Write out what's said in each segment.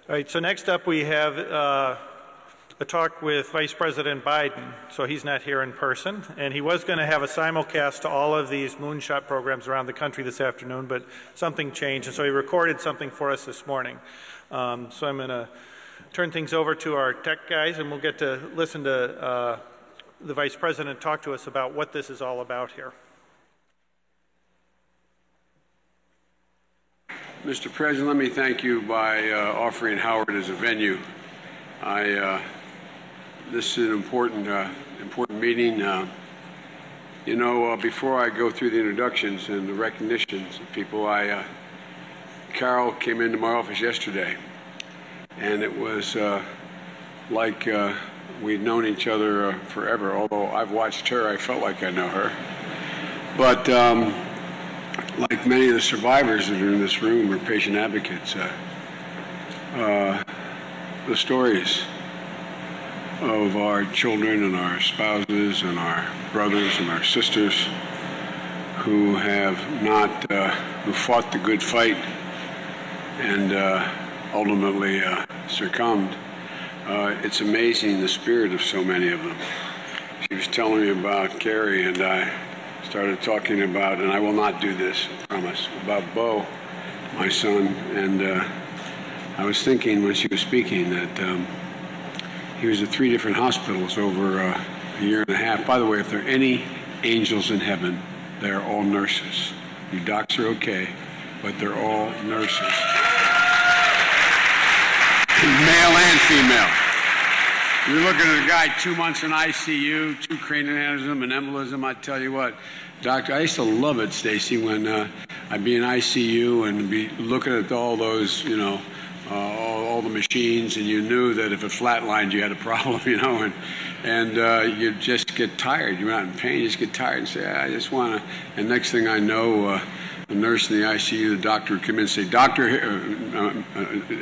All right, so next up we have a talk with Vice President Biden. So he's not here in person, and he was going to have a simulcast to all of these moonshot programs around the country this afternoon, but something changed, and so he recorded something for us this morning. So I'm going to turn things over to our tech guys, and we'll get to listen to the Vice President talk to us about what this is all about here. Mr. President, let me thank you by offering Howard as a venue. This is an important meeting. Before I go through the introductions and the recognitions of people, Carol came into my office yesterday, and it was like we'd known each other forever. Although I've watched her, I felt like I know her. But like many of the survivors that are in this room or patient advocates, the stories of our children and our spouses and our brothers and our sisters who have not, who fought the good fight and ultimately succumbed. It's amazing the spirit of so many of them. She was telling me about Carrie, and I started talking about, and I will not do this, I promise, about Bo, my son. And I was thinking when she was speaking that he was at 3 different hospitals over a year and a half. By the way, if there are any angels in heaven, they're all nurses. You docs are okay, but they're all nurses. Male and female. You're looking at a guy 2 months in ICU, 2 cranial aneurysm and embolism. I tell you what, doctor, I used to love it, Stacy, when I'd be in ICU and be looking at all those, all the machines, and you knew that if it flatlined, you had a problem, and you just get tired. You're not in pain, you just get tired and say, I just want to. And next thing I know, the nurse in the ICU, the doctor would come in and say, Doctor,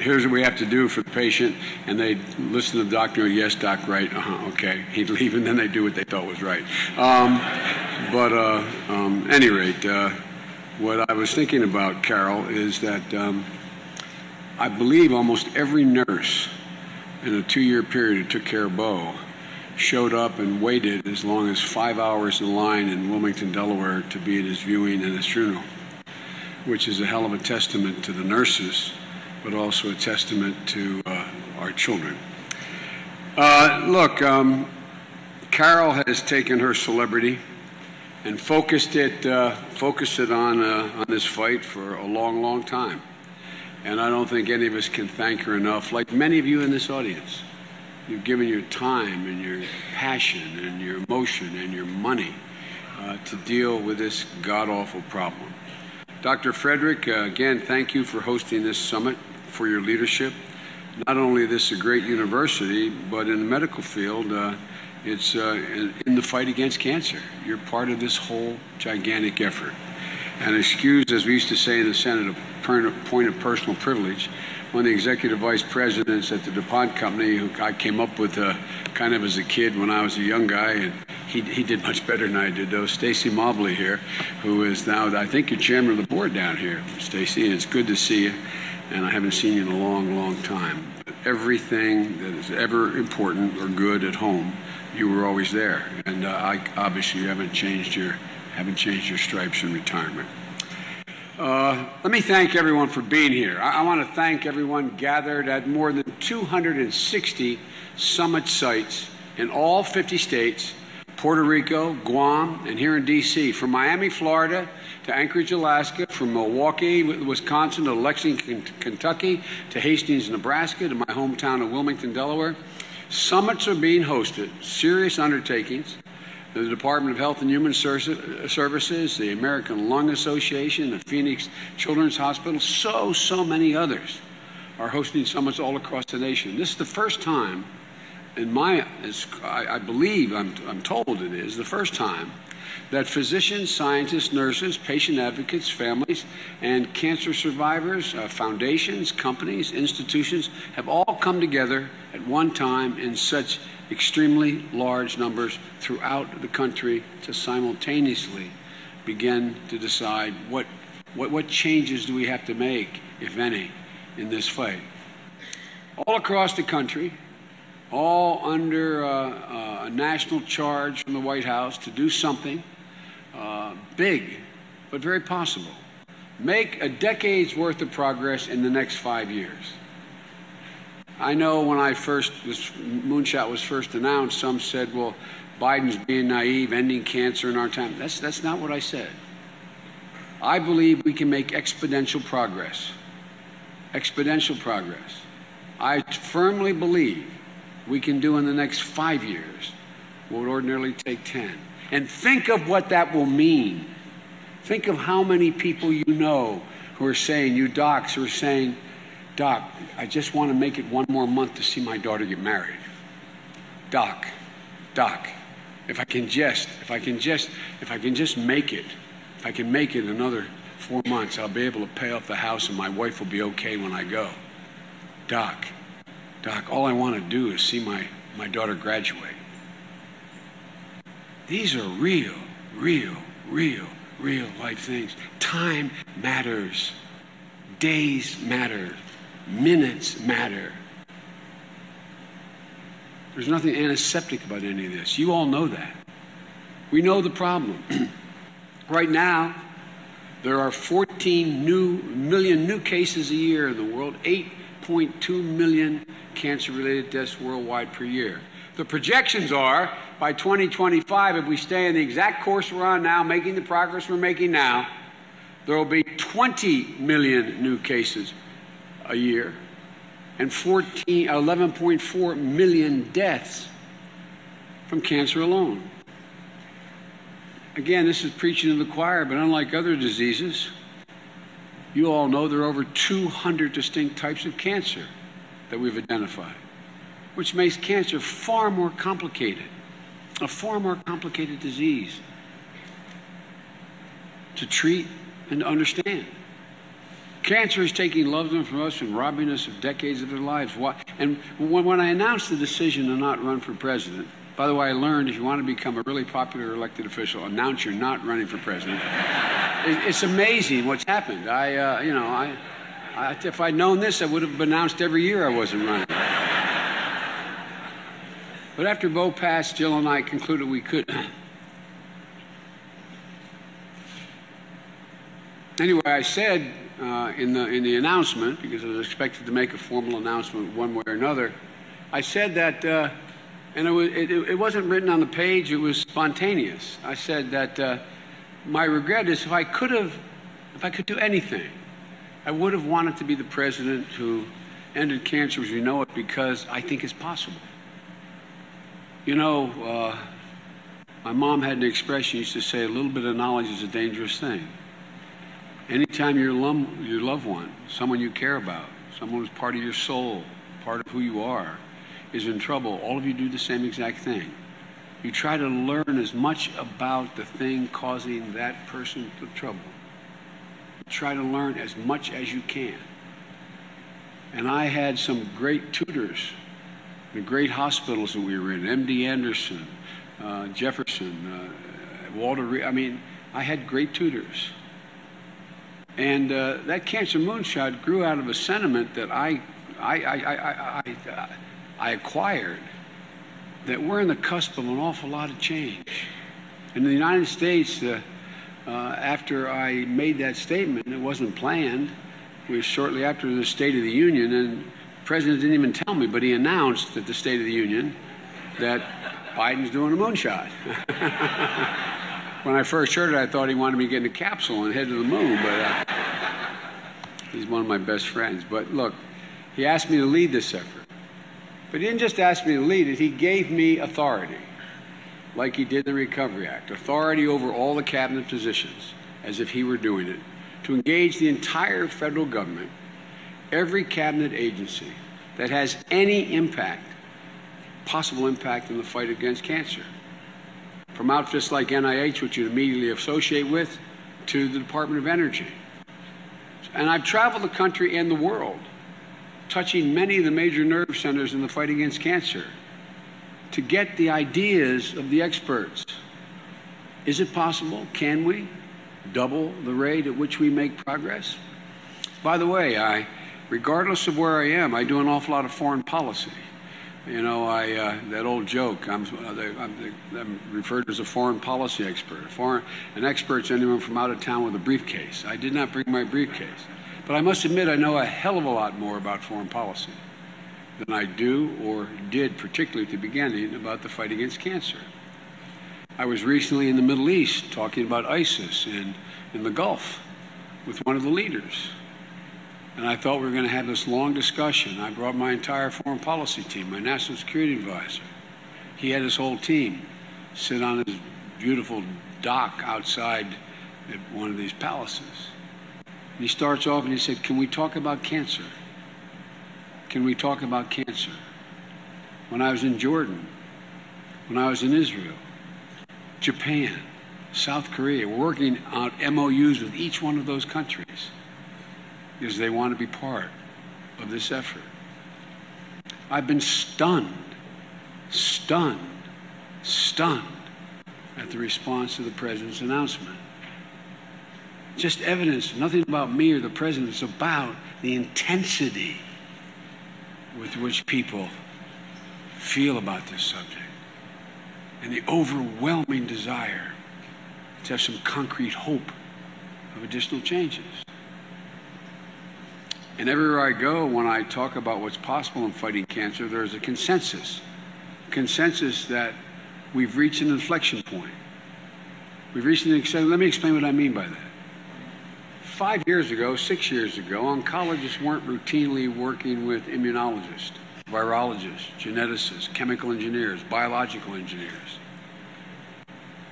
here's what we have to do for the patient. And they'd listen to the doctor, yes, doc, right, okay. He'd leave, and then they'd do what they thought was right. Any rate, what I was thinking about, Carol, is that I believe almost every nurse in a 2-year period who took care of Bo showed up and waited as long as 5 hours in line in Wilmington, Delaware, to be at his viewing and his funeral, which is a hell of a testament to the nurses, but also a testament to our children. Look, Carol has taken her celebrity and focused it on this fight for a long, long time. And I don't think any of us can thank her enough. Like many of you in this audience, you've given your time and your passion and your emotion and your money to deal with this god-awful problem. Dr. Frederick, again, thank you for hosting this summit, for your leadership. Not only is this a great university, but in the medical field, it's in the fight against cancer. You're part of this whole gigantic effort. And excuse, as we used to say in the Senate, a point of personal privilege, one of the executive vice presidents at the DuPont company, who I came up with kind of as a kid when I was a young guy, and he did much better than I did, though. Stacy Mobley here, who is now, I think, you're chairman of the board down here, Stacy, and it's good to see you. And I haven't seen you in a long, long time. But everything that is ever important or good at home, you were always there. And obviously, you haven't changed your stripes in retirement. Let me thank everyone for being here. I want to thank everyone gathered at more than 260 summit sites in all 50 states, Puerto Rico, Guam, and here in D.C., from Miami, Florida, to Anchorage, Alaska, from Milwaukee, Wisconsin, to Lexington, Kentucky, to Hastings, Nebraska, to my hometown of Wilmington, Delaware. Summits are being hosted, serious undertakings. The Department of Health and Human Services, the American Lung Association, the Phoenix Children's Hospital, so many others are hosting summits all across the nation. This is the first time I believe, I'm told it is, the first time that physicians, scientists, nurses, patient advocates, families, and cancer survivors, foundations, companies, institutions have all come together at one time in such extremely large numbers throughout the country to simultaneously begin to decide what changes do we have to make, if any, in this fight. all across the country, all under a national charge from the White House to do something big, but very possible. Make a decade's worth of progress in the next 5 years. I know when this moonshot was first announced, some said, well, Biden's being naive, ending cancer in our time. That's not what I said. I believe we can make exponential progress. Exponential progress. I firmly believe we can do in the next 5 years what would ordinarily take 10. And think of what that will mean. Think of how many people you know who are saying, you docs who are saying, Doc, I just want to make it one more month to see my daughter get married. Doc, if I can just make it, if I can make it another 4 months, I'll be able to pay off the house and my wife will be okay when I go. Doc, all I want to do is see my daughter graduate. These are real life things. Time matters. Days matter. Minutes matter. There's nothing antiseptic about any of this. You all know that. We know the problem. Right now, there are 14 million new cases a year in the world, 8.2 million cancer-related deaths worldwide per year. The projections are, by 2025, if we stay on the exact course we're on now, making the progress we're making now, there will be 20 million new cases a year and 11.4 million deaths from cancer alone. Again, this is preaching to the choir, but unlike other diseases, you all know there are over 200 distinct types of cancer that we've identified, which makes cancer far more complicated, a far more complicated disease to treat and to understand. Cancer is taking loved ones from us and robbing us of decades of their lives. And when I announced the decision to not run for president, by the way, I learned if you want to become a really popular elected official, announce you're not running for president. It's amazing what's happened. If I'd known this, I would have announced every year I wasn't running. But after Bo passed, Jill and I concluded we could. Anyway, I said in the announcement, because I was expected to make a formal announcement one way or another, I said that, and it wasn't written on the page, it was spontaneous. I said that my regret is if I could do anything, I would have wanted to be the president who ended cancer as we know it, because I think it's possible. You know, my mom had an expression, she used to say, a little bit of knowledge is a dangerous thing. Anytime your loved one, someone you care about, someone who's part of your soul, part of who you are, is in trouble, all of you do the same exact thing. You try to learn as much about the thing causing that person the trouble. You try to learn as much as you can. And I had some great tutors, the great hospitals that we were in, MD Anderson, Jefferson, Walter Reed. I mean, I had great tutors. And that Cancer Moonshot grew out of a sentiment that I acquired, that we're on the cusp of an awful lot of change. In the United States, after I made that statement, it wasn't planned. It was shortly after the State of the Union, and the President didn't even tell me, but he announced at the State of the Union that Biden's doing a moonshot. When I first heard it, I thought he wanted me to get in a capsule and head to the moon, but he's one of my best friends. But look, he asked me to lead this effort. But he didn't just ask me to lead it, he gave me authority, like he did in the Recovery Act, authority over all the cabinet positions, as if he were doing it, to engage the entire federal government, every cabinet agency that has any impact, possible impact in the fight against cancer. From outfits like NIH, which you immediately associate with, to the Department of Energy. And I've traveled the country and the world, touching many of the major nerve centers in the fight against cancer, to get the ideas of the experts. Is it possible? Can we double the rate at which we make progress? By the way, I regardless of where I am, I do an awful lot of foreign policy. You know, that old joke, I'm referred to as a foreign policy expert. An expert's anyone from out of town with a briefcase. I did not bring my briefcase. But I must admit I know a hell of a lot more about foreign policy than I do or did, particularly at the beginning, about the fight against cancer. I was recently in the Middle East talking about ISIS in the Gulf with one of the leaders. And I thought we were going to have this long discussion. I brought my entire foreign policy team, my national security advisor. He had his whole team sit on his beautiful dock outside one of these palaces. And he starts off and he said, "Can we talk about cancer? Can we talk about cancer?" When I was in Jordan, when I was in Israel, Japan, South Korea, we're working on MOUs with each one of those countries because they want to be part of this effort. I've been stunned at the response to the President's announcement. Just evidence, nothing about me or the President, it's about the intensity with which people feel about this subject and the overwhelming desire to have some concrete hope of additional changes. And everywhere I go, when I talk about what's possible in fighting cancer, there's a consensus that we've reached an inflection point. Let me explain what I mean by that. 5 years ago, 6 years ago, oncologists weren't routinely working with immunologists, virologists, geneticists, chemical engineers, biological engineers.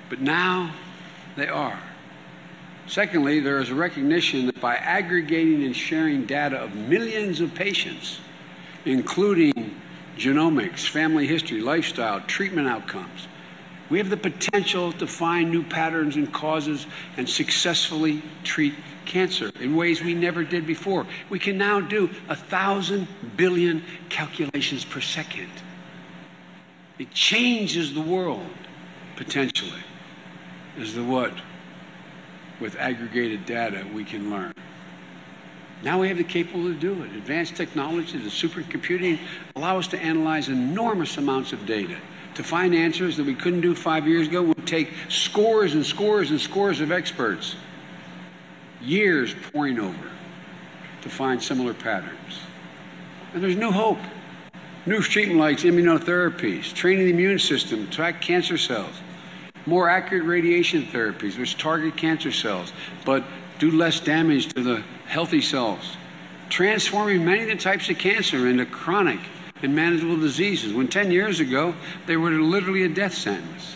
But now they are. Secondly, there is a recognition that by aggregating and sharing data of millions of patients, including genomics, family history, lifestyle, treatment outcomes, we have the potential to find new patterns and causes and successfully treat cancer in ways we never did before. We can now do 1,000 billion calculations per second. It changes the world, potentially, as the what? With aggregated data, we can learn. Now we have the capability to do it. Advanced technology, the supercomputing, allow us to analyze enormous amounts of data to find answers that we couldn't do 5 years ago. It would take scores and scores and scores of experts, years poring over to find similar patterns. And there's new hope. New treatment like immunotherapies, training the immune system to track cancer cells, more accurate radiation therapies which target cancer cells but do less damage to the healthy cells, transforming many of the types of cancer into chronic and manageable diseases when 10 years ago they were literally a death sentence.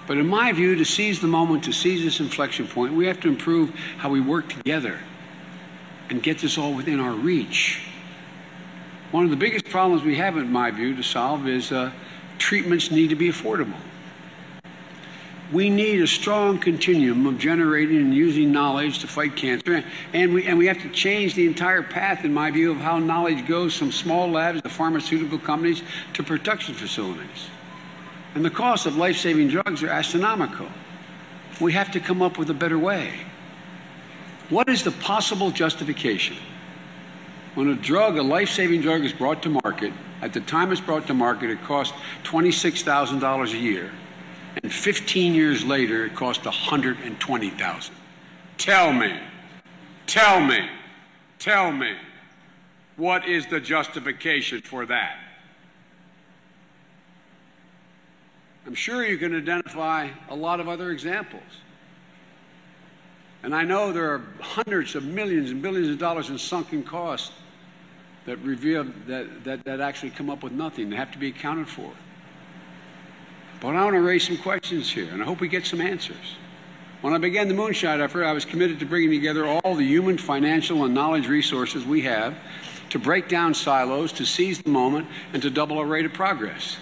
But in my view, to seize the moment, to seize this inflection point, we have to improve how we work together and get this all within our reach. One of the biggest problems we have, in my view, to solve is treatments need to be affordable. We need a strong continuum of generating and using knowledge to fight cancer, and we have to change the entire path, in my view, of how knowledge goes from small labs to pharmaceutical companies to production facilities. And the costs of life-saving drugs are astronomical. We have to come up with a better way. What is the possible justification when a life-saving drug is brought to market? At the time it's brought to market, it cost $26,000 a year. And 15 years later, it cost $120,000. Tell me, what is the justification for that? I'm sure you can identify a lot of other examples. And I know there are hundreds of millions and billions of dollars in sunken costs that reveal that actually come up with nothing. They have to be accounted for. But I want to raise some questions here, and I hope we get some answers. When I began the Moonshot effort, I was committed to bringing together all the human, financial, and knowledge resources we have to break down silos, to seize the moment, and to double our rate of progress.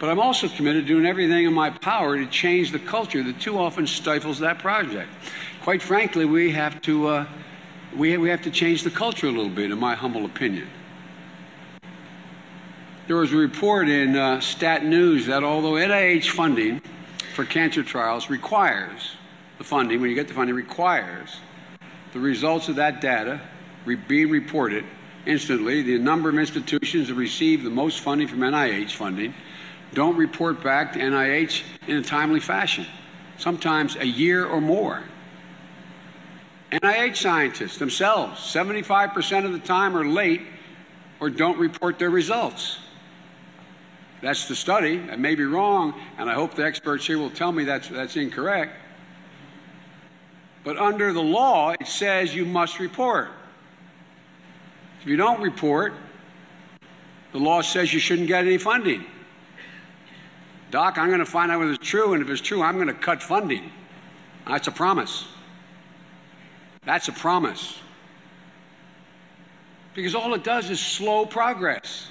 But I'm also committed to doing everything in my power to change the culture that too often stifles that project. Quite frankly, we have to change the culture a little bit, in my humble opinion. There was a report in Stat News that although NIH funding for cancer trials requires the funding, when you get the funding, requires the results of that data, be reported instantly. The number of institutions that receive the most funding from NIH funding don't report back to NIH in a timely fashion, sometimes a year or more. NIH scientists themselves, 75% of the time, are late or don't report their results. That's the study. I may be wrong, and I hope the experts here will tell me that's incorrect. But under the law, it says you must report. If you don't report, the law says you shouldn't get any funding. Doc, I'm going to find out whether it's true, and if it's true, I'm going to cut funding. That's a promise. That's a promise. Because all it does is slow progress.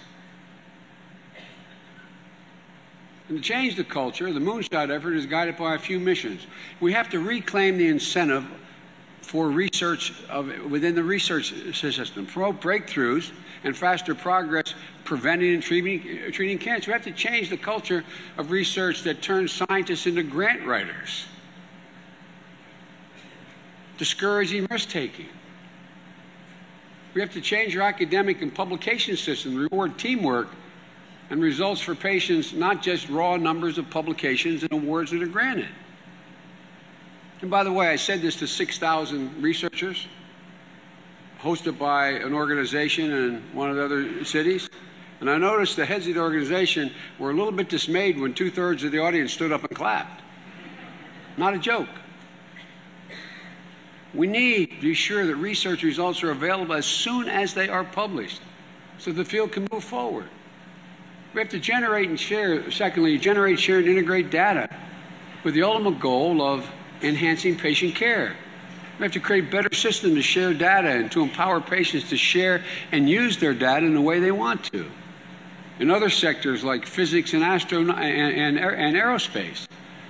And to change the culture, the Moonshot effort is guided by a few missions. We have to reclaim the incentive for research within the research system, promote breakthroughs and faster progress preventing and treating cancer. We have to change the culture of research that turns scientists into grant writers, discouraging risk-taking. We have to change our academic and publication system, reward teamwork and results for patients, not just raw numbers of publications and awards that are granted. And by the way, I said this to 6,000 researchers, hosted by an organization in one of the other cities. And I noticed the heads of the organization were a little bit dismayed when 2/3 of the audience stood up and clapped. Not a joke. We need to be sure that research results are available as soon as they are published so the field can move forward. We have to generate and share, secondly, generate, share, and integrate data with the ultimate goal of enhancing patient care. We have to create better systems to share data and to empower patients to share and use their data in the way they want to. In other sectors like physics and aerospace,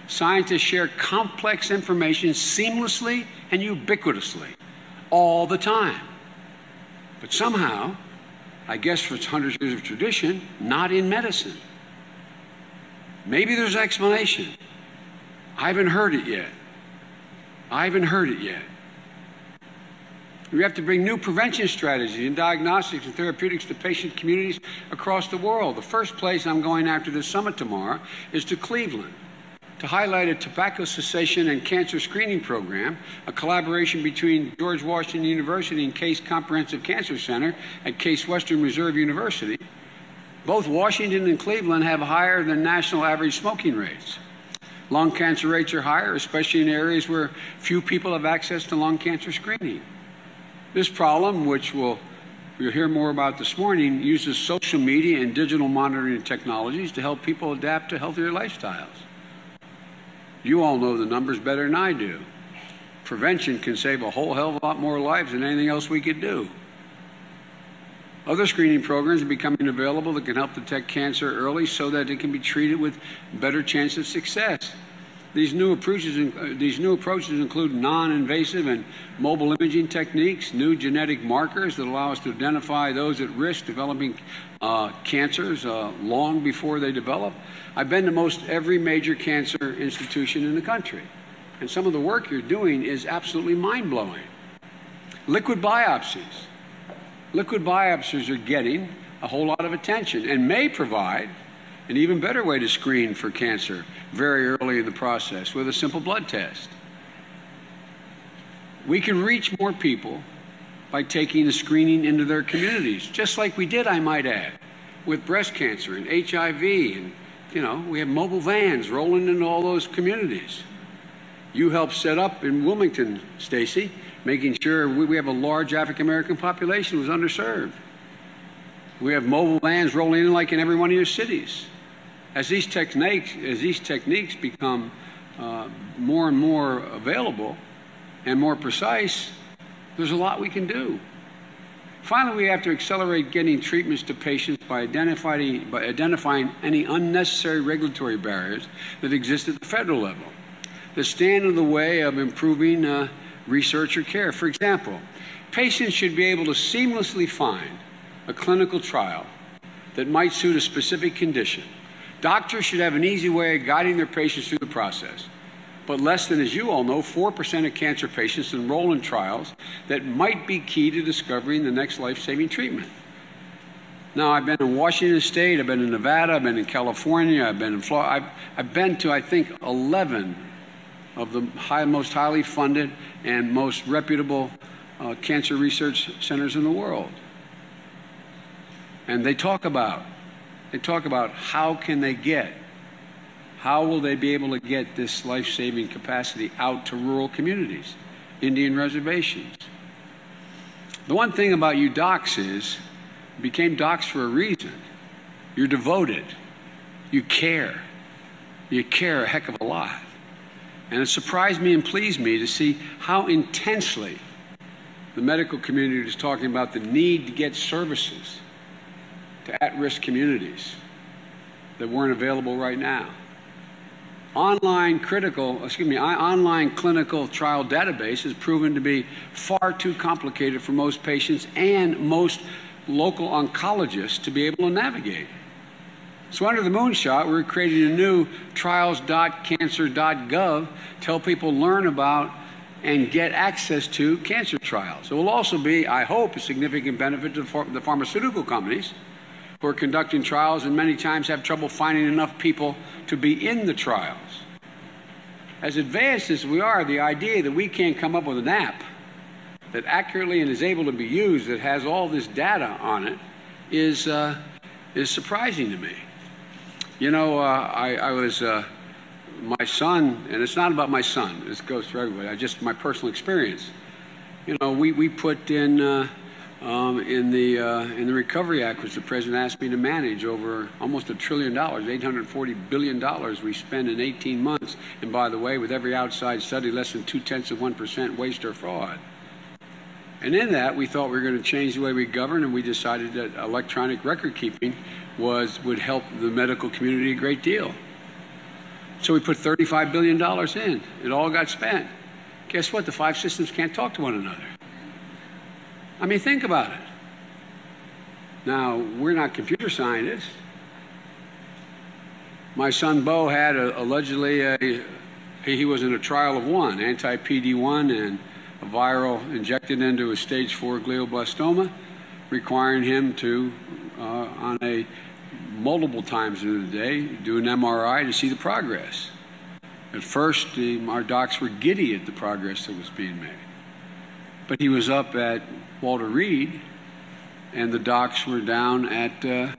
scientists share complex information seamlessly and ubiquitously all the time. But somehow, I guess for its hundreds of years of tradition, not in medicine. Maybe there's an explanation. I haven't heard it yet. We have to bring new prevention strategies and diagnostics and therapeutics to patient communities across the world. The first place I'm going after this summit tomorrow is to Cleveland to highlight a tobacco cessation and cancer screening program, a collaboration between George Washington University and Case Comprehensive Cancer Center at Case Western Reserve University. Both Washington and Cleveland have higher than national average smoking rates. Lung cancer rates are higher, especially in areas where few people have access to lung cancer screening. This problem, which we'll hear more about this morning, uses social media and digital monitoring technologies to help people adapt to healthier lifestyles. You all know the numbers better than I do. Prevention can save a whole hell of a lot more lives than anything else we could do. Other screening programs are becoming available that can help detect cancer early so that it can be treated with better chance of success. These new approaches include non-invasive and mobile imaging techniques, new genetic markers that allow us to identify those at risk developing cancers long before they develop. I've been to most every major cancer institution in the country, and some of the work you're doing is absolutely mind-blowing. Liquid biopsies. Liquid biopsies are getting a whole lot of attention and may provide an even better way to screen for cancer very early in the process with a simple blood test. We can reach more people by taking the screening into their communities, just like we did, I might add, with breast cancer and HIV. And, we have mobile vans rolling into all those communities. You helped set up in Wilmington, Stacy, making sure we have a large African-American population who's underserved. We have mobile vans rolling in like in every one of your cities. As these techniques become more and more available and more precise, there's a lot we can do. Finally, we have to accelerate getting treatments to patients by identifying any unnecessary regulatory barriers that exist at the federal level that stand in the way of improving research or care. For example, patients should be able to seamlessly find a clinical trial that might suit a specific condition. Doctors should have an easy way of guiding their patients through the process. but less than, as you all know, 4% of cancer patients enroll in trials that might be key to discovering the next life-saving treatment. Now, I've been in Washington State, I've been in Nevada, I've been in California, I've been in Florida. I've been to, I think, 11 of the most highly funded and most reputable cancer research centers in the world. And they talk about how will they be able to get this life-saving capacity out to rural communities, Indian reservations. The one thing about you docs is, you became docs for a reason. You're devoted. You care. You care a heck of a lot. And it surprised me and pleased me to see how intensely the medical community is talking about the need to get services to at-risk communities that weren't available right now. Online clinical trial database has proven to be far too complicated for most patients and most local oncologists to be able to navigate. So under the Moonshot, we're creating a new trials.cancer.gov to help people learn about and get access to cancer trials. It will also be, I hope, a significant benefit to the pharmaceutical companies who are conducting trials and many times have trouble finding enough people to be in the trials. As advanced as we are, the idea that we can't come up with an app that accurately and is able to be used, that has all this data on it, is surprising to me. You know, my son, and it's not about my son, this goes for everybody, just my personal experience. You know, we put in the Recovery Act, which the President asked me to manage, over almost $1 trillion, $840 billion we spend in 18 months. And by the way, with every outside study, less than 0.2% waste or fraud. And in that, we thought we were going to change the way we govern, and we decided that electronic record keeping would help the medical community a great deal. So we put $35 billion in. It all got spent. Guess what? The 5 systems can't talk to one another. I mean, think about it. Now, we're not computer scientists. My son Bo had allegedly he was in a trial of one, anti-PD-1 and a viral injected into a stage 4 glioblastoma, requiring him to, on a multiple times in the day, do an MRI to see the progress. At first, our docs were giddy at the progress that was being made. But he was up at Walter Reed, and the docs were down at MD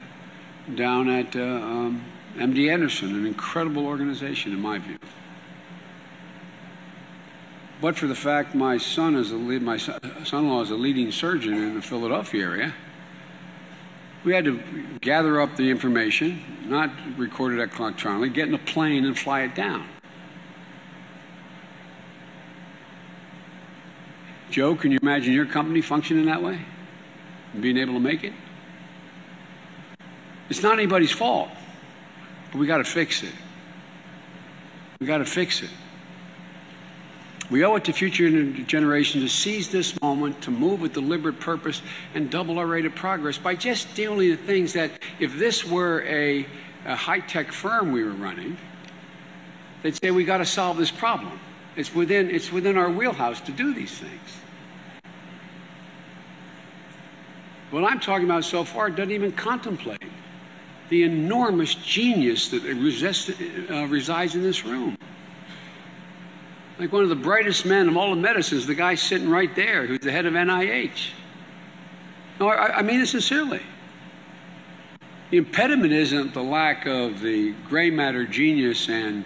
Anderson, an incredible organization in my view. But for the fact my son-in-law is a leading surgeon in the Philadelphia area, we had to gather up the information, not record it electronically, get in a plane and fly it down. Joe, can you imagine your company functioning that way? And being able to make it? It's not anybody's fault, but we got to fix it. We got to fix it. We owe it to future generations to seize this moment, to move with deliberate purpose and double our rate of progress by just dealing with things that, if this were a high-tech firm we were running, they'd say, we got to solve this problem. It's within our wheelhouse to do these things. What I'm talking about so far doesn't even contemplate the enormous genius that resides in this room. Like one of the brightest men of all of medicine is the guy sitting right there who's the head of NIH. No, I mean it sincerely. The impediment isn't the lack of the gray matter genius and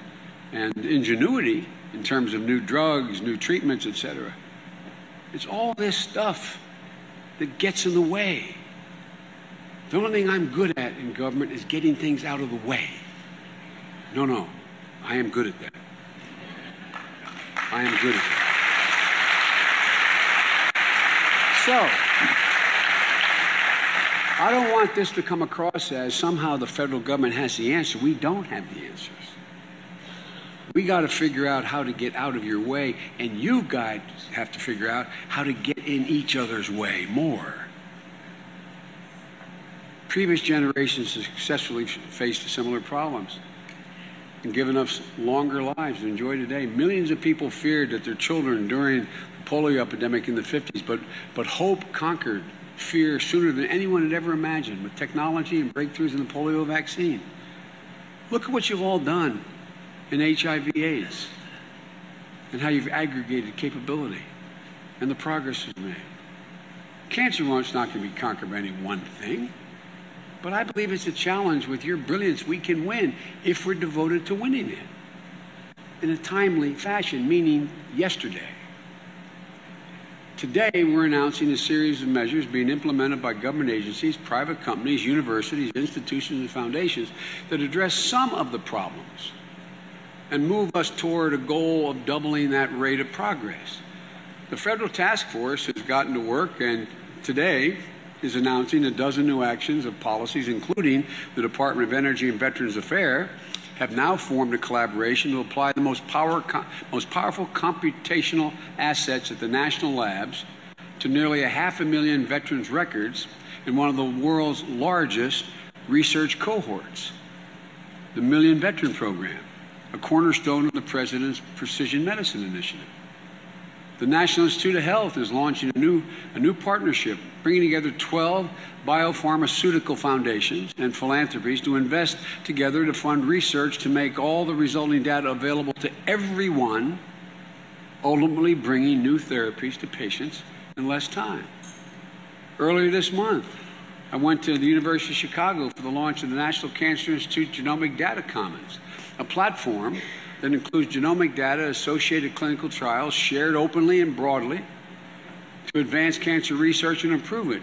ingenuity in terms of new drugs, new treatments, etc. It's all this stuff that gets in the way. The only thing I'm good at in government is getting things out of the way. No, I am good at that. I am good at that. So, I don't want this to come across as somehow the federal government has the answer. We don't have the answers. We got to figure out how to get out of your way, and you guys have to figure out how to get in each other's way more. Previous generations have successfully faced similar problems. and given us longer lives to enjoy today. Millions of people feared that their children during the polio epidemic in the 50s, but hope conquered fear sooner than anyone had ever imagined with technology and breakthroughs in the polio vaccine. Look at what you've all done in HIV/AIDS and how you've aggregated capability and the progress you've made. Cancer is not going to be conquered by any one thing, but I believe it's a challenge. With your brilliance, we can win if we're devoted to winning it in a timely fashion, meaning yesterday. Today, we're announcing a series of measures being implemented by government agencies, private companies, universities, institutions, and foundations that address some of the problems and move us toward a goal of doubling that rate of progress. The federal task force has gotten to work and today is announcing a dozen new actions of policies, including the Department of Energy and Veterans Affairs, have now formed a collaboration to apply the most powerful computational assets at the national labs to nearly 500,000 veterans' records in one of the world's largest research cohorts, the Million Veteran Program, a cornerstone of the President's Precision Medicine Initiative. The National Institute of Health is launching a new partnership, bringing together 12 biopharmaceutical foundations and philanthropies to invest together to fund research to make all the resulting data available to everyone, ultimately bringing new therapies to patients in less time. Earlier this month, I went to the University of Chicago for the launch of the National Cancer Institute Genomic Data Commons, a platform that includes genomic data, associated clinical trials, shared openly and broadly to advance cancer research and improve it.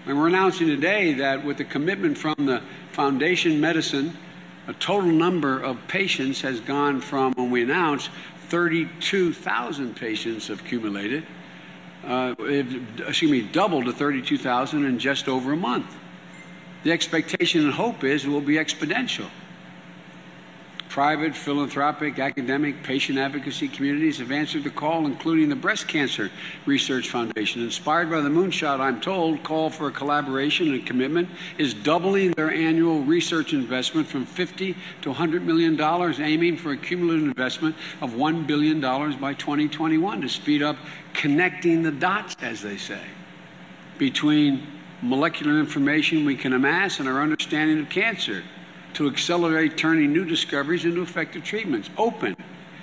And we're announcing today that with the commitment from the Foundation Medicine, a total number of patients has gone from, when we announced, 32,000 patients have accumulated, doubled to 32,000 in just over a month. The expectation and hope is it will be exponential. Private, philanthropic, academic, patient advocacy communities have answered the call, including the Breast Cancer Research Foundation. Inspired by the Moonshot, I'm told, call for a collaboration and commitment is doubling their annual research investment from $50 to $100 million, aiming for a cumulative investment of $1 billion by 2021 to speed up connecting the dots, as they say, between molecular information we can amass and our understanding of cancer, to accelerate turning new discoveries into effective treatments. Open,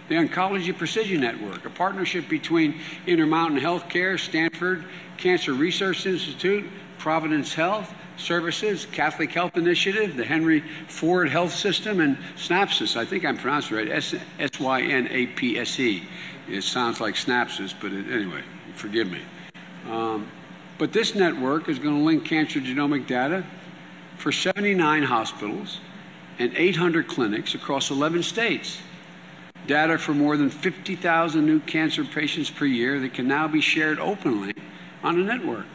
the Oncology Precision Network, a partnership between Intermountain Healthcare, Stanford Cancer Research Institute, Providence Health Services, Catholic Health Initiative, the Henry Ford Health System, and Synapses. I think I'm pronouncing it right, S-Y-N-A-P-S-E. It sounds like Synapses, but anyway, forgive me. But this network is going to link cancer genomic data for 79 hospitals and 800 clinics across 11 states. Data for more than 50,000 new cancer patients per year that can now be shared openly on a network.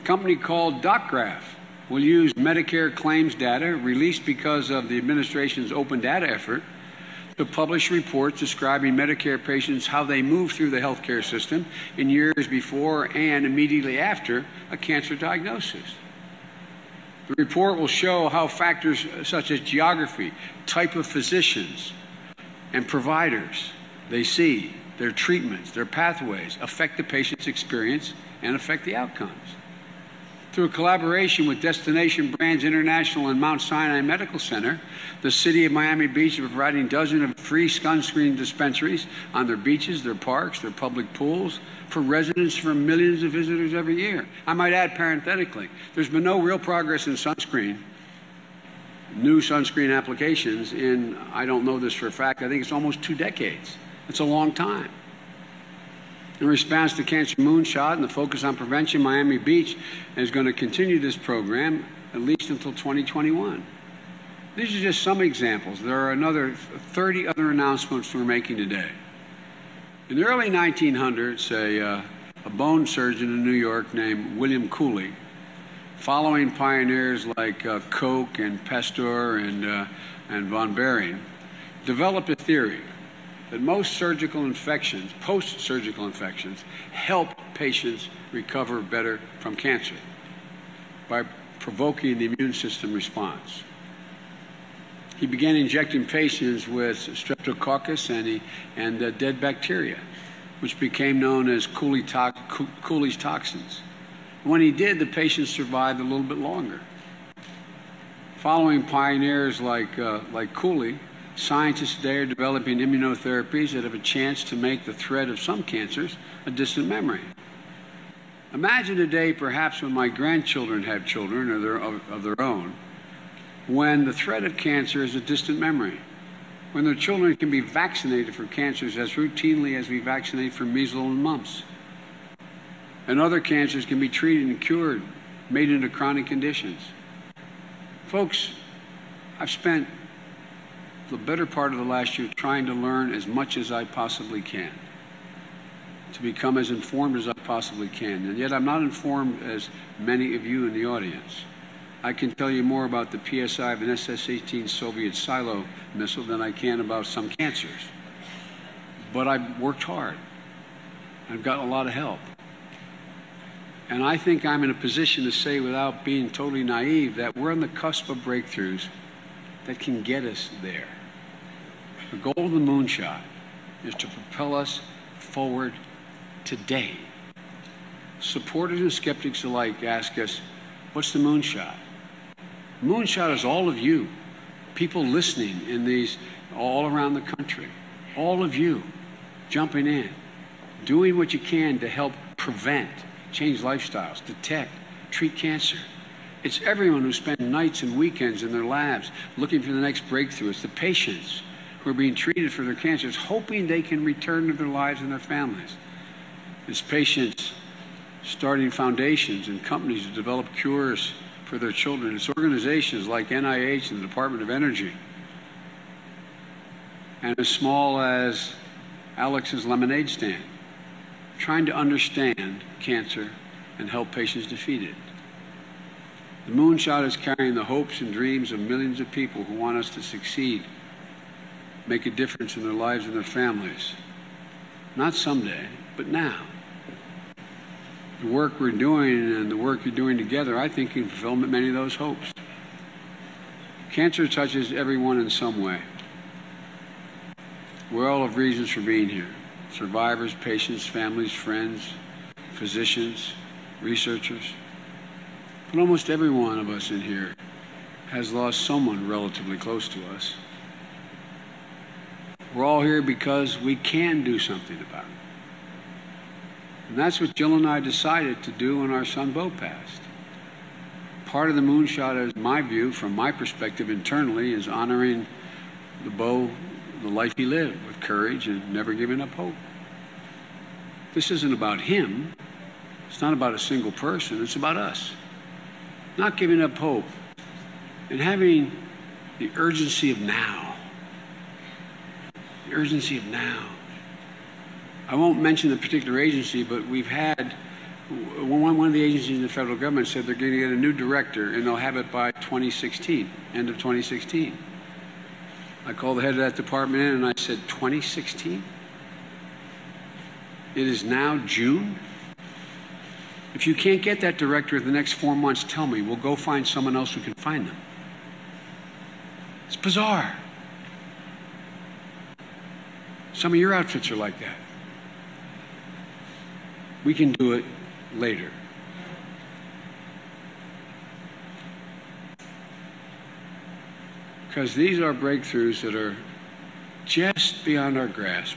A company called DocGraph will use Medicare claims data released because of the administration's open data effort to publish reports describing Medicare patients, how they move through the healthcare system in years before and immediately after a cancer diagnosis. The report will show how factors such as geography, type of physicians and providers they see, their treatments, their pathways, affect the patient's experience and affect the outcomes. Through a collaboration with Destination Brands International and Mount Sinai Medical Center, the City of Miami Beach is providing dozens of free sunscreen dispensaries on their beaches, their parks, their public pools, for residents, for millions of visitors every year. I might add parenthetically, there's been no real progress in sunscreen, new sunscreen applications in, I don't know this for a fact, I think it's almost 2 decades. It's a long time. In response to Cancer Moonshot and the focus on prevention, Miami Beach is going to continue this program at least until 2021. These are just some examples. There are another 30 other announcements we're making today. In the early 1900s, a bone surgeon in New York named William Cooley, following pioneers like Koch and Pasteur and von Behring, developed a theory that most surgical infections, post-surgical infections, help patients recover better from cancer by provoking the immune system response. he began injecting patients with streptococcus and dead bacteria, which became known as Cooley's toxins. When he did, the patients survived a little bit longer. Following pioneers like Cooley, scientists today are developing immunotherapies that have a chance to make the threat of some cancers a distant memory. Imagine a day, perhaps when my grandchildren have children of their own, when the threat of cancer is a distant memory, when their children can be vaccinated for cancers as routinely as we vaccinate for measles and mumps, and other cancers can be treated and cured, made into chronic conditions. Folks, I've spent the better part of the last year trying to learn as much as I possibly can, to become as informed as I possibly can, and yet I'm not informed as many of you in the audience. I can tell you more about the PSI of an SS-18 Soviet silo missile than I can about some cancers. But I've worked hard. I've gotten a lot of help. And I think I'm in a position to say, without being totally naive, that we're on the cusp of breakthroughs that can get us there. The goal of the moonshot is to propel us forward today. Supporters and skeptics alike ask us, what's the moonshot? The moonshot is all of you, people listening in these all around the country, all of you jumping in, doing what you can to help prevent, change lifestyles, detect, treat cancer. It's everyone who spends nights and weekends in their labs looking for the next breakthrough. It's the patients who are being treated for their cancers, hoping they can return to their lives and their families. It's patients starting foundations and companies to develop cures for their children. It's organizations like NIH and the Department of Energy. And as small as Alex's lemonade stand, trying to understand cancer and help patients defeat it. The moonshot is carrying the hopes and dreams of millions of people who want us to succeed, make a difference in their lives and their families. Not someday, but now. The work we're doing and the work you're doing together, I think, can fulfill many of those hopes. Cancer touches everyone in some way. We all have reasons for being here. Survivors, patients, families, friends, physicians, researchers. But almost every one of us in here has lost someone relatively close to us. We're all here because we can do something about it. And that's what Jill and I decided to do when our son Bo passed. Part of the moonshot, as my view, from my perspective internally, is honoring the life he lived with courage and never giving up hope. This isn't about him. It's not about a single person. It's about us. Not giving up hope and having the urgency of now. The urgency of now. I won't mention the particular agency, but we've had, one of the agencies in the federal government said they're going to get a new director and they'll have it by 2016, end of 2016. I called the head of that department in and I said, 2016? It is now June? If you can't get that director in the next 4 months, tell me. We'll go find someone else who can find them. It's bizarre. Some of your outfits are like that. We can do it later. Because these are breakthroughs that are just beyond our grasp.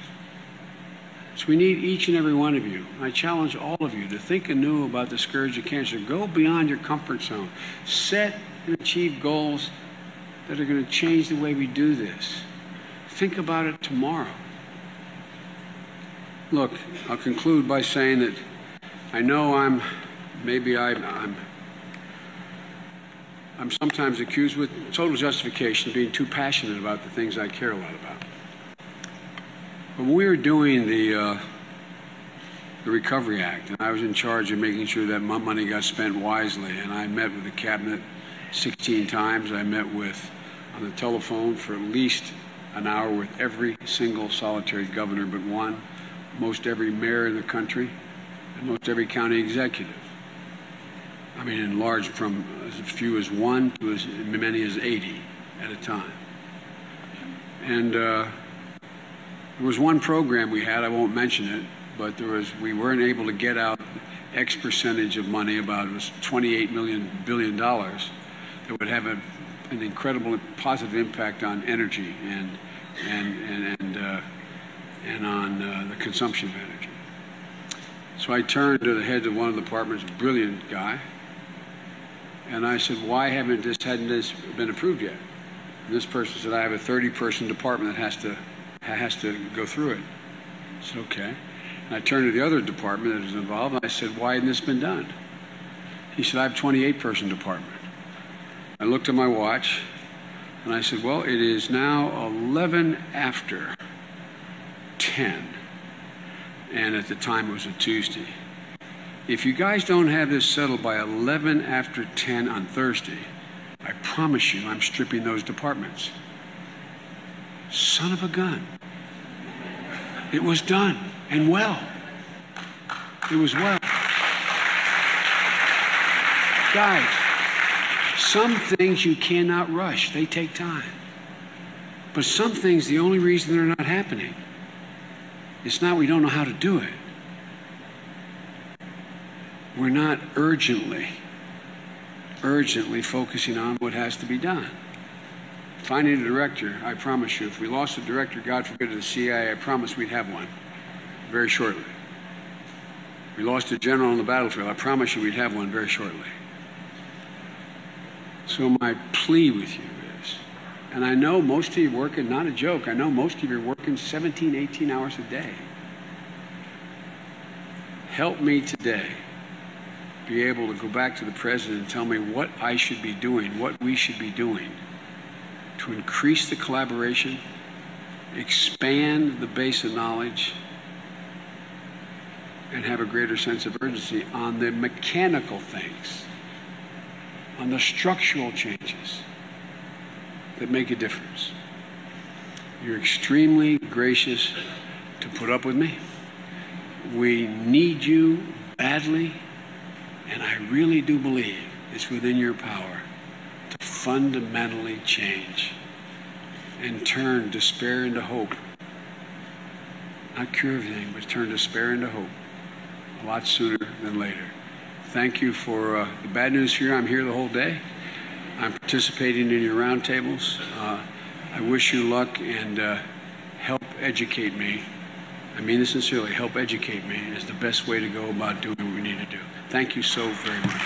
So we need each and every one of you. I challenge all of you to think anew about the scourge of cancer. Go beyond your comfort zone. Set and achieve goals that are going to change the way we do this. Think about it tomorrow. Look, I'll conclude by saying that I know I'm sometimes accused with total justification of being too passionate about the things I care a lot about. But when we were doing the Recovery Act, and I was in charge of making sure that my money got spent wisely, and I met with the cabinet 16 times. I met on the telephone for at least an hour with every single solitary governor but one, most every mayor in the country, and most every county executive. I mean, in large, from as few as one to as many as 80 at a time. And there was one program we had, I won't mention it, but we weren't able to get out X percentage of money, about it was $28 billion, that would have an incredible positive impact on energy and on the consumption of energy. So I turned to the head of one of the departments, brilliant guy, and I said, why hadn't this been approved yet? And this person said, I have a 30-person department that has to go through it. I said, okay. And I turned to the other department that was involved, and I said, why hadn't this been done? He said, I have a 28-person department. I looked at my watch, and I said, well, it is now 11 after 10. And at the time, it was a Tuesday. If you guys don't have this settled by 11 after 10 on Thursday, I promise you I'm stripping those departments. Son of a gun. It was done, and well. It was well. Guys, some things you cannot rush. They take time. But some things, the only reason they're not happening, it's not we don't know how to do it. We're not urgently focusing on what has to be done. Finding a director, I promise you, if we lost a director, God forbid, to the CIA, I promise we'd have one very shortly. We lost a general on the battlefield, I promise you we'd have one very shortly. So my plea with you is, and I know most of you are working, not a joke, I know most of you are working 17, 18 hours a day. Help me today be able to go back to the president and tell me what I should be doing, what we should be doing to increase the collaboration, expand the base of knowledge, and have a greater sense of urgency on the mechanical things, on the structural changes that make a difference. You're extremely gracious to put up with me. We need you badly, and I really do believe it's within your power to fundamentally change and turn despair into hope. Not cure everything, but turn despair into hope a lot sooner than later. Thank you for the bad news here. I'm here the whole day. I'm participating in your roundtables. I wish you luck, and help educate me. I mean this sincerely. Help educate me is the best way to go about doing what we need to do. Thank you so very much.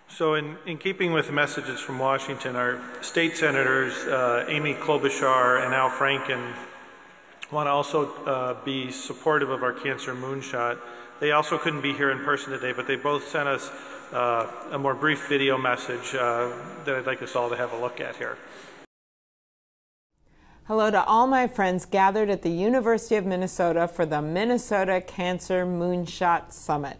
So in keeping with the messages from Washington, our state senators, Amy Klobuchar and Al Franken, want to also be supportive of our Cancer Moonshot. They also couldn't be here in person today, but they both sent us a more brief video message that I'd like us all to have a look at here. Hello to all my friends gathered at the University of Minnesota for the Minnesota Cancer Moonshot Summit.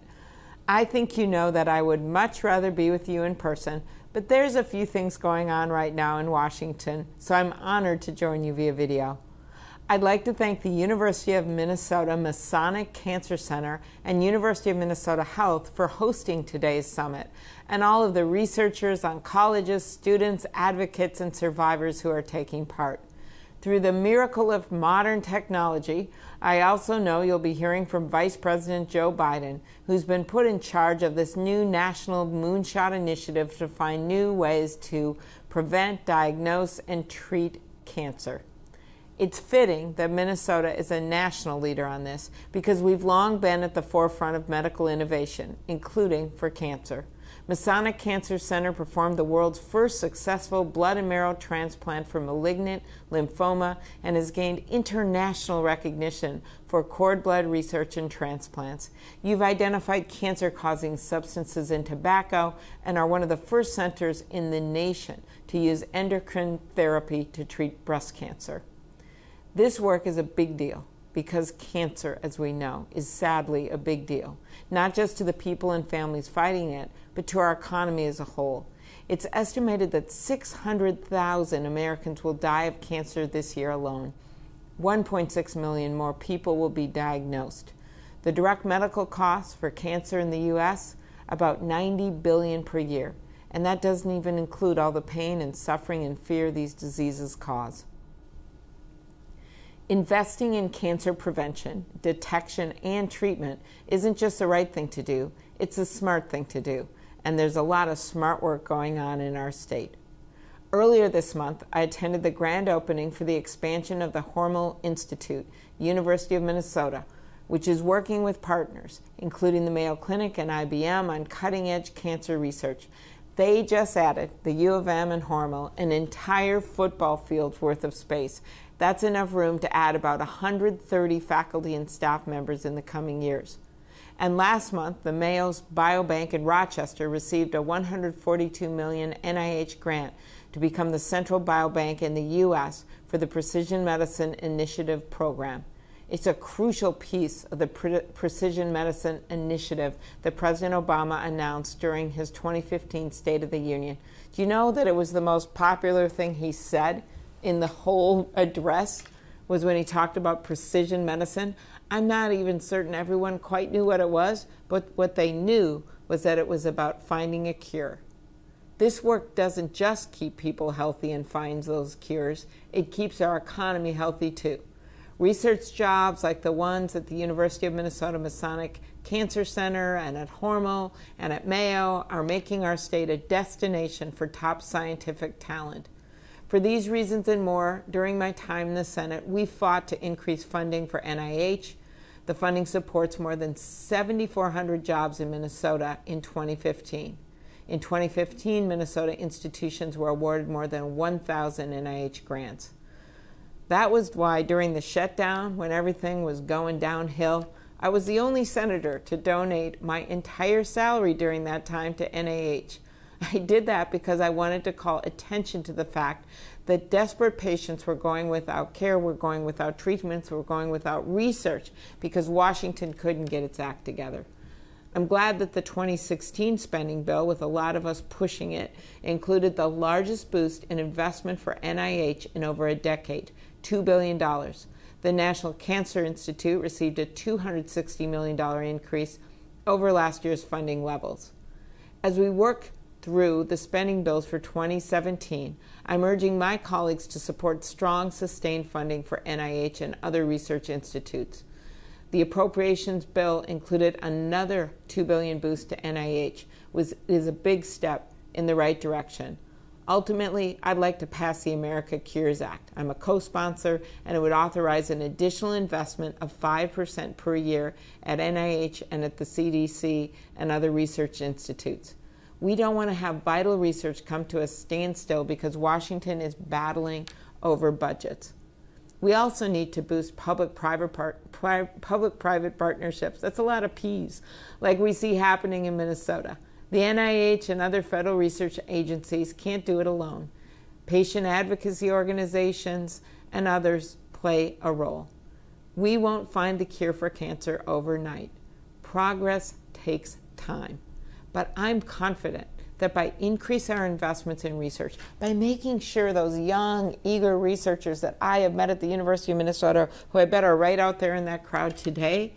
I think you know that I would much rather be with you in person, but there's a few things going on right now in Washington, so I'm honored to join you via video. I'd like to thank the University of Minnesota Masonic Cancer Center and University of Minnesota Health for hosting today's summit, and all of the researchers, oncologists, students, advocates, and survivors who are taking part. Through the miracle of modern technology, I also know you'll be hearing from Vice President Joe Biden, who's been put in charge of this new national moonshot initiative to find new ways to prevent, diagnose, and treat cancer. It's fitting that Minnesota is a national leader on this because we've long been at the forefront of medical innovation, including for cancer. Masonic Cancer Center performed the world's first successful blood and marrow transplant for malignant lymphoma and has gained international recognition for cord blood research and transplants. You've identified cancer-causing substances in tobacco and are one of the first centers in the nation to use endocrine therapy to treat breast cancer. This work is a big deal because cancer, as we know, is sadly a big deal, not just to the people and families fighting it, but to our economy as a whole. It's estimated that 600,000 Americans will die of cancer this year alone. 1.6 million more people will be diagnosed. The direct medical costs for cancer in the U.S., about $90 billion per year, and that doesn't even include all the pain and suffering and fear these diseases cause. Investing in cancer prevention, detection, and treatment isn't just the right thing to do, it's a smart thing to do, and there's a lot of smart work going on in our state. Earlier this month, I attended the grand opening for the expansion of the Hormel Institute, University of Minnesota, which is working with partners, including the Mayo Clinic and IBM, on cutting-edge cancer research. They just added, the U of M and Hormel, an entire football field's worth of space. That's enough room to add about 130 faculty and staff members in the coming years. And last month, the Mayo's Biobank in Rochester received a $142 million NIH grant to become the central biobank in the U.S. for the Precision Medicine Initiative program. It's a crucial piece of the Precision Medicine Initiative that President Obama announced during his 2015 State of the Union. Do you know that it was the most popular thing he said in the whole address was when he talked about precision medicine? I'm not even certain everyone quite knew what it was, but what they knew was that it was about finding a cure. This work doesn't just keep people healthy and finds those cures, it keeps our economy healthy too. Research jobs like the ones at the University of Minnesota Masonic Cancer Center and at Hormel and at Mayo are making our state a destination for top scientific talent. For these reasons and more, during my time in the Senate, we fought to increase funding for NIH. The funding supports more than 7,400 jobs in Minnesota in 2015. In 2015, Minnesota institutions were awarded more than 1,000 NIH grants. That was why during the shutdown, when everything was going downhill, I was the only senator to donate my entire salary during that time to NIH. I did that because I wanted to call attention to the fact that desperate patients were going without care, were going without treatments, were going without research because Washington couldn't get its act together. I'm glad that the 2016 spending bill, with a lot of us pushing it, included the largest boost in investment for NIH in over a decade, $2 billion. The National Cancer Institute received a $260 million increase over last year's funding levels. As we work through the spending bills for 2017, I'm urging my colleagues to support strong, sustained funding for NIH and other research institutes. The appropriations bill included another $2 billion boost to NIH, which is a big step in the right direction. Ultimately, I'd like to pass the America Cures Act. I'm a co-sponsor, and it would authorize an additional investment of 5% per year at NIH and at the CDC and other research institutes. We don't want to have vital research come to a standstill because Washington is battling over budgets. We also need to boost public-private partnerships. That's a lot of P's, like we see happening in Minnesota. The NIH and other federal research agencies can't do it alone. Patient advocacy organizations and others play a role. We won't find the cure for cancer overnight. Progress takes time. But I'm confident that by increasing our investments in research, by making sure those young, eager researchers that I have met at the University of Minnesota, who I bet are right out there in that crowd today,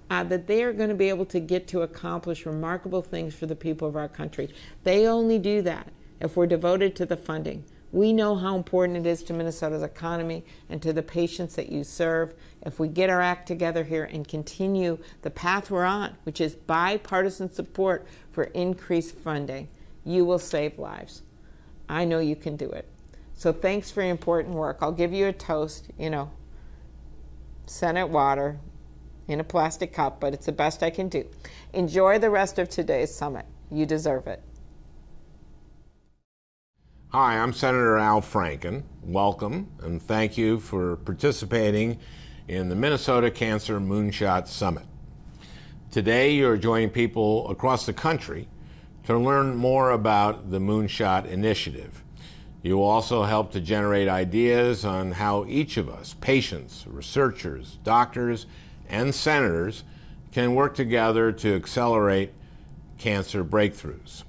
that they are going to be able to get to accomplish remarkable things for the people of our country. They only do that if we're devoted to the funding. We know how important it is to Minnesota's economy and to the patients that you serve. If we get our act together here and continue the path we're on, which is bipartisan support for increased funding, you will save lives. I know you can do it. So thanks for your important work. I'll give you a toast, Senate water in a plastic cup, but it's the best I can do. Enjoy the rest of today's summit. You deserve it. Hi, I'm Senator Al Franken. Welcome, and thank you for participating in the Minnesota Cancer Moonshot Summit. Today, you're joining people across the country to learn more about the Moonshot Initiative. You will also help to generate ideas on how each of us, patients, researchers, doctors, and senators, can work together to accelerate cancer breakthroughs.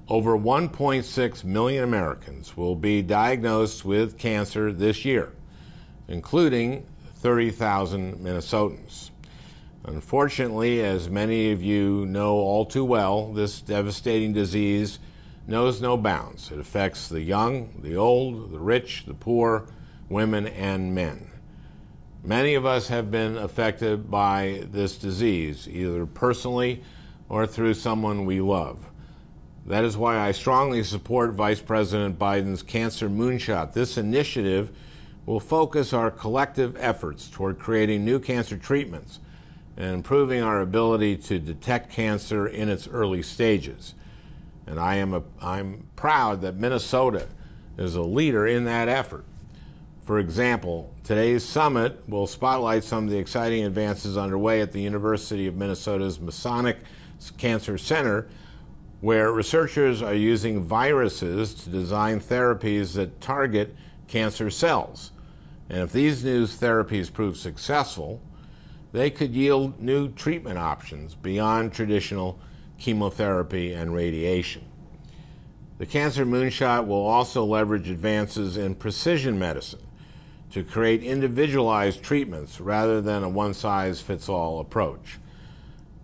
Over 1.6 million Americans will be diagnosed with cancer this year, including 30,000 Minnesotans. Unfortunately, as many of you know all too well, this devastating disease knows no bounds. It affects the young, the old, the rich, the poor, women, and men. Many of us have been affected by this disease, either personally or through someone we love. That is why I strongly support Vice President Biden's Cancer Moonshot. This initiative will focus our collective efforts toward creating new cancer treatments and improving our ability to detect cancer in its early stages. And I'm proud that Minnesota is a leader in that effort. For example, today's summit will spotlight some of the exciting advances underway at the University of Minnesota's Masonic Cancer Center, where researchers are using viruses to design therapies that target cancer cells. And if these new therapies prove successful, they could yield new treatment options beyond traditional chemotherapy and radiation. The Cancer Moonshot will also leverage advances in precision medicine to create individualized treatments rather than a one-size-fits-all approach.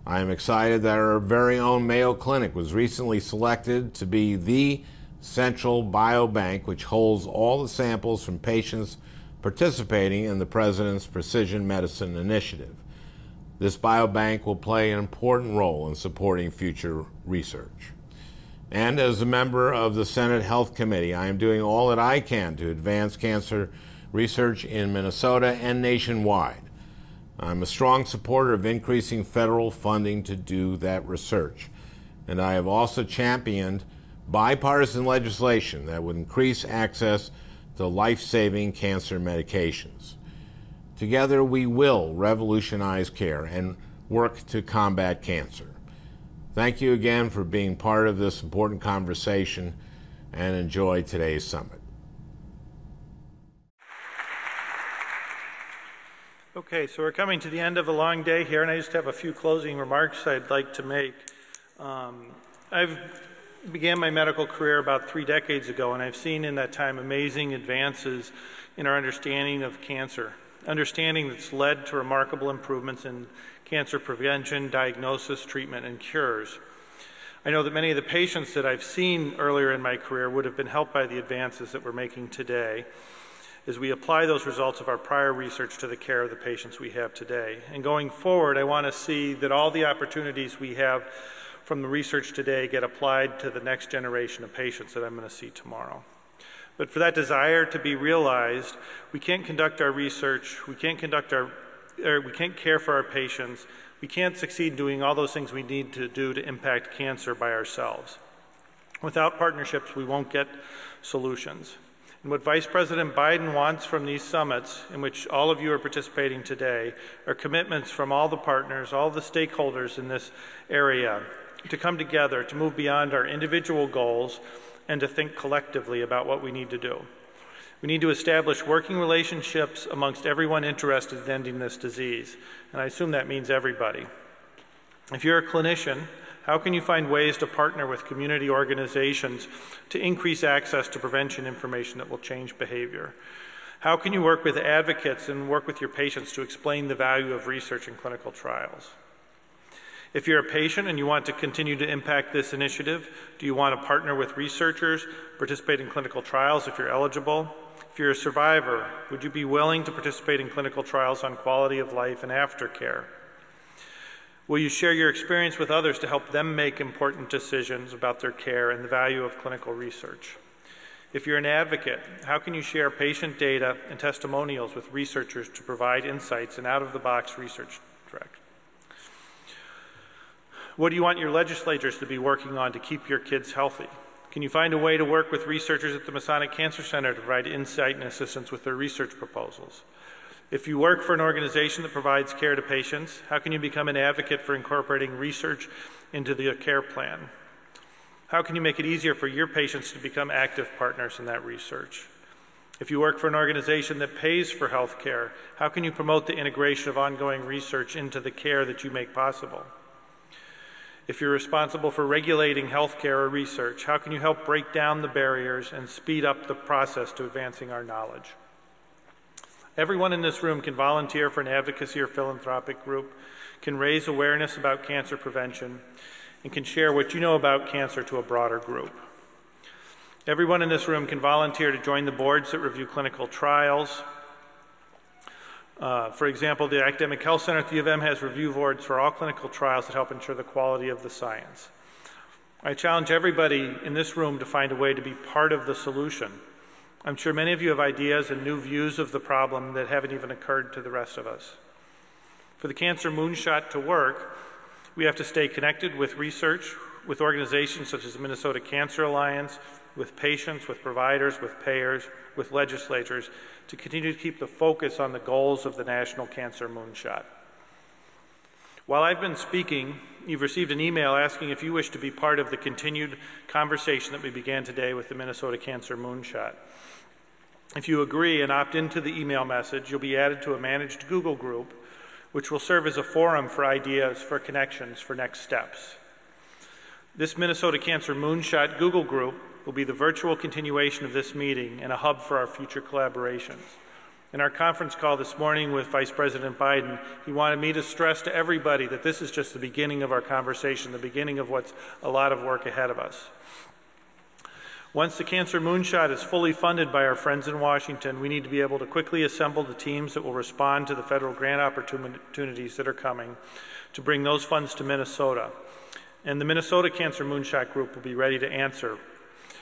I am excited that our very own Mayo Clinic was recently selected to be the central biobank which holds all the samples from patients participating in the President's Precision Medicine Initiative. This biobank will play an important role in supporting future research. And as a member of the Senate Health Committee, I am doing all that I can to advance cancer research in Minnesota and nationwide. I'm a strong supporter of increasing federal funding to do that research. And I have also championed bipartisan legislation that would increase access to life-saving cancer medications. Together, we will revolutionize care and work to combat cancer. Thank you again for being part of this important conversation, and enjoy today's summit. Okay, so we're coming to the end of a long day here, and I just have a few closing remarks I'd like to make. I've began my medical career about 3 decades ago, and I've seen in that time amazing advances in our understanding of cancer. Understanding that's led to remarkable improvements in cancer prevention, diagnosis, treatment, and cures. I know that many of the patients that I've seen earlier in my career would have been helped by the advances that we're making today as we apply those results of our prior research to the care of the patients we have today. And going forward, I want to see that all the opportunities we have from the research today get applied to the next generation of patients that I'm going to see tomorrow. But for that desire to be realized, we can't conduct our research, we can't care for our patients, we can't succeed doing all those things we need to do to impact cancer by ourselves. Without partnerships, we won't get solutions. And what Vice President Biden wants from these summits, in which all of you are participating today, are commitments from all the partners, all the stakeholders in this area, to come together, to move beyond our individual goals, and to think collectively about what we need to do. We need to establish working relationships amongst everyone interested in ending this disease, and I assume that means everybody. If you're a clinician, how can you find ways to partner with community organizations to increase access to prevention information that will change behavior? How can you work with advocates and work with your patients to explain the value of research and clinical trials? If you're a patient and you want to continue to impact this initiative, do you want to partner with researchers, participate in clinical trials if you're eligible? If you're a survivor, would you be willing to participate in clinical trials on quality of life and aftercare? Will you share your experience with others to help them make important decisions about their care and the value of clinical research? If you're an advocate, how can you share patient data and testimonials with researchers to provide insights and out-of-the-box research direct? What do you want your legislators to be working on to keep your kids healthy? Can you find a way to work with researchers at the Masonic Cancer Center to provide insight and assistance with their research proposals? If you work for an organization that provides care to patients, how can you become an advocate for incorporating research into the care plan? How can you make it easier for your patients to become active partners in that research? If you work for an organization that pays for health care, how can you promote the integration of ongoing research into the care that you make possible? If you're responsible for regulating healthcare or research, how can you help break down the barriers and speed up the process to advancing our knowledge? Everyone in this room can volunteer for an advocacy or philanthropic group, can raise awareness about cancer prevention, and can share what you know about cancer to a broader group. Everyone in this room can volunteer to join the boards that review clinical trials. For example, the Academic Health Center at the U of M has review boards for all clinical trials that help ensure the quality of the science. I challenge everybody in this room to find a way to be part of the solution. I'm sure many of you have ideas and new views of the problem that haven't even occurred to the rest of us. For the Cancer Moonshot to work, we have to stay connected with research, with organizations such as the Minnesota Cancer Alliance, with patients, with providers, with payers, with legislators, to continue to keep the focus on the goals of the National Cancer Moonshot. While I've been speaking, you've received an email asking if you wish to be part of the continued conversation that we began today with the Minnesota Cancer Moonshot. If you agree and opt into the email message, you'll be added to a managed Google group, which will serve as a forum for ideas, for connections, for next steps. This Minnesota Cancer Moonshot Google group will be the virtual continuation of this meeting and a hub for our future collaborations. In our conference call this morning with Vice President Biden, he wanted me to stress to everybody that this is just the beginning of our conversation, the beginning of what's a lot of work ahead of us. Once the Cancer Moonshot is fully funded by our friends in Washington, we need to be able to quickly assemble the teams that will respond to the federal grant opportunities that are coming to bring those funds to Minnesota. And the Minnesota Cancer Moonshot Group will be ready to answer.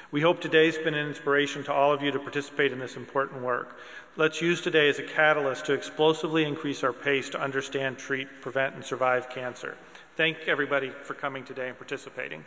We hope today's been an inspiration to all of you to participate in this important work. Let's use today as a catalyst to explosively increase our pace to understand, treat, prevent, and survive cancer. Thank everybody for coming today and participating.